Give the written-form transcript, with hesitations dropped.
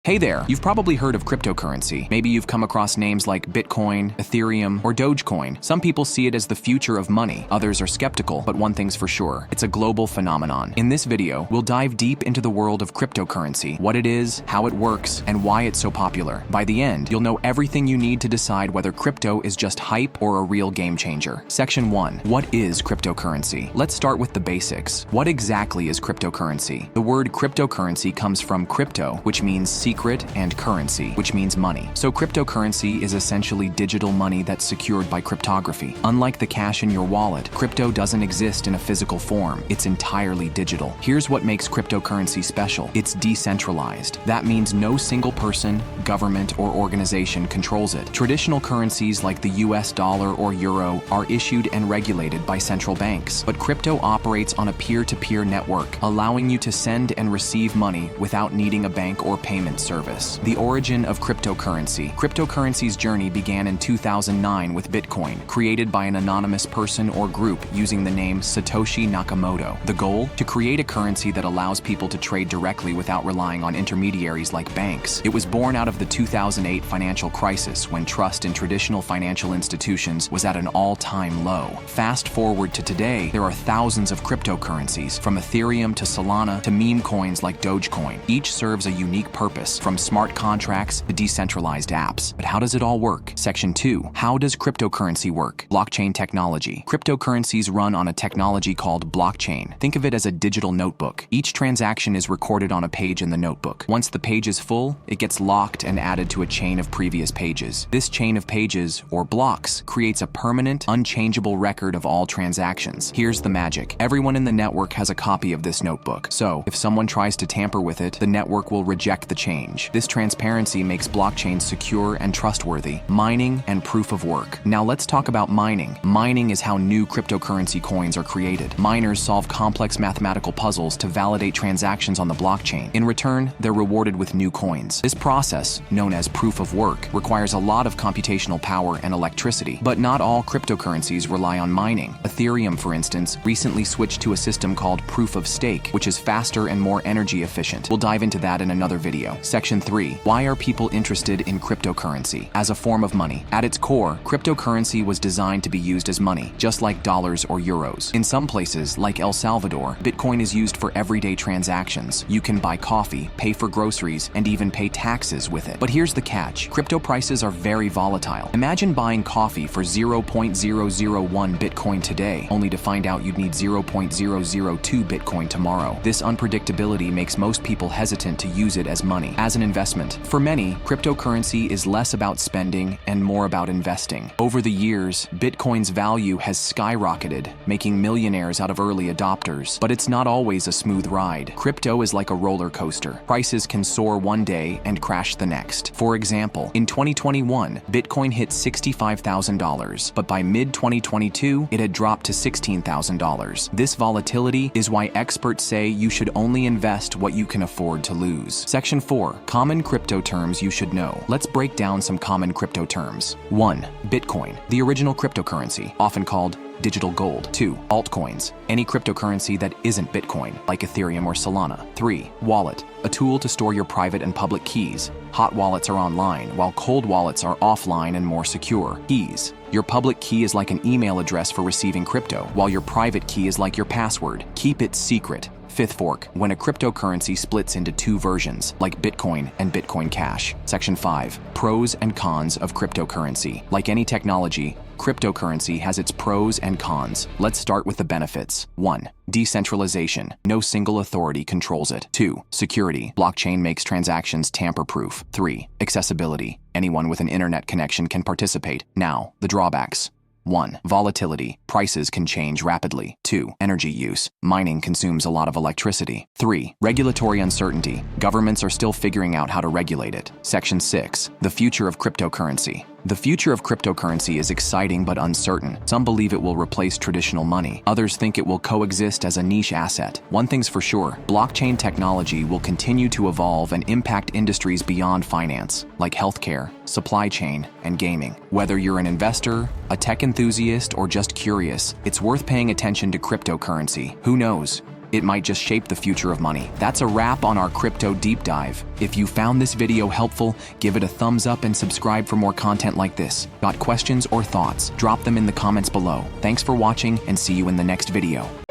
Hey there, you've probably heard of cryptocurrency. Maybe you've come across names like Bitcoin, Ethereum, or Dogecoin. Some people see it as the future of money. Others are skeptical, but one thing's for sure, it's a global phenomenon. In this video, we'll dive deep into the world of cryptocurrency, what it is, how it works, and why it's so popular. By the end, you'll know everything you need to decide whether crypto is just hype or a real game changer. Section 1. What is cryptocurrency? Let's start with the basics. What exactly is cryptocurrency? The word cryptocurrency comes from crypto, which means secret, and currency, which means money. So cryptocurrency is essentially digital money that's secured by cryptography. Unlike the cash in your wallet, crypto doesn't exist in a physical form. It's entirely digital. Here's what makes cryptocurrency special. It's decentralized. That means no single person, government, or organization controls it. Traditional currencies like the US dollar or euro are issued and regulated by central banks. But crypto operates on a peer-to-peer network, allowing you to send and receive money without needing a bank or payment service. The origin of cryptocurrency. Cryptocurrency's journey began in 2009 with Bitcoin, created by an anonymous person or group using the name Satoshi Nakamoto. The goal? To create a currency that allows people to trade directly without relying on intermediaries like banks. It was born out of the 2008 financial crisis when trust in traditional financial institutions was at an all-time low. Fast forward to today, there are thousands of cryptocurrencies, from Ethereum to Solana to meme coins like Dogecoin. Each serves a unique purpose, from smart contracts to decentralized apps. But how does it all work? Section 2. How does cryptocurrency work? Blockchain technology. Cryptocurrencies run on a technology called blockchain. Think of it as a digital notebook. Each transaction is recorded on a page in the notebook. Once the page is full, it gets locked and added to a chain of previous pages. This chain of pages, or blocks, creates a permanent, unchangeable record of all transactions. Here's the magic. Everyone in the network has a copy of this notebook. So, if someone tries to tamper with it, the network will reject the change. This transparency makes blockchains secure and trustworthy. Mining and proof of work. Now let's talk about mining. Mining is how new cryptocurrency coins are created. Miners solve complex mathematical puzzles to validate transactions on the blockchain. In return, they're rewarded with new coins. This process, known as proof of work, requires a lot of computational power and electricity. But not all cryptocurrencies rely on mining. Ethereum, for instance, recently switched to a system called proof of stake, which is faster and more energy efficient. We'll dive into that in another video. Section 3. Why are people interested in cryptocurrency? As a form of money. At its core, cryptocurrency was designed to be used as money, just like dollars or euros. In some places, like El Salvador, Bitcoin is used for everyday transactions. You can buy coffee, pay for groceries, and even pay taxes with it. But here's the catch. Crypto prices are very volatile. Imagine buying coffee for 0.001 Bitcoin today, only to find out you'd need 0.002 Bitcoin tomorrow. This unpredictability makes most people hesitant to use it as money. As an investment. For many, cryptocurrency is less about spending and more about investing. Over the years, Bitcoin's value has skyrocketed, making millionaires out of early adopters. But it's not always a smooth ride. Crypto is like a roller coaster. Prices can soar one day and crash the next. For example, in 2021, Bitcoin hit $65,000, but by mid-2022, it had dropped to $16,000. This volatility is why experts say you should only invest what you can afford to lose. Section 4. Common crypto terms you should know. Let's break down some common crypto terms. 1. Bitcoin, the original cryptocurrency, often called digital gold. 2. Altcoins, any cryptocurrency that isn't Bitcoin, like Ethereum or Solana. 3. Wallet, a tool to store your private and public keys. Hot wallets are online, while cold wallets are offline and more secure. Keys. Your public key is like an email address for receiving crypto, while your private key is like your password. Keep it secret. Fifth fork, when a cryptocurrency splits into two versions, like Bitcoin and Bitcoin Cash. Section 5. Pros and cons of cryptocurrency. Like any technology, cryptocurrency has its pros and cons. Let's start with the benefits. 1. Decentralization. No single authority controls it. 2. Security. Blockchain makes transactions tamper-proof. 3. Accessibility. Anyone with an internet connection can participate. Now, the drawbacks. 1. Volatility. Prices can change rapidly. 2. Energy use. Mining consumes a lot of electricity. 3. Regulatory uncertainty. Governments are still figuring out how to regulate it. Section 6. The future of cryptocurrency. The future of cryptocurrency is exciting but uncertain. Some believe it will replace traditional money. Others think it will coexist as a niche asset. One thing's for sure, blockchain technology will continue to evolve and impact industries beyond finance, like healthcare, supply chain, and gaming. Whether you're an investor, a tech enthusiast, or just curious, it's worth paying attention to cryptocurrency. Who knows? it might just shape the future of money. That's a wrap on our crypto deep dive. If you found this video helpful, give it a thumbs up and subscribe for more content like this. Got questions or thoughts? Drop them in the comments below. Thanks for watching and see you in the next video.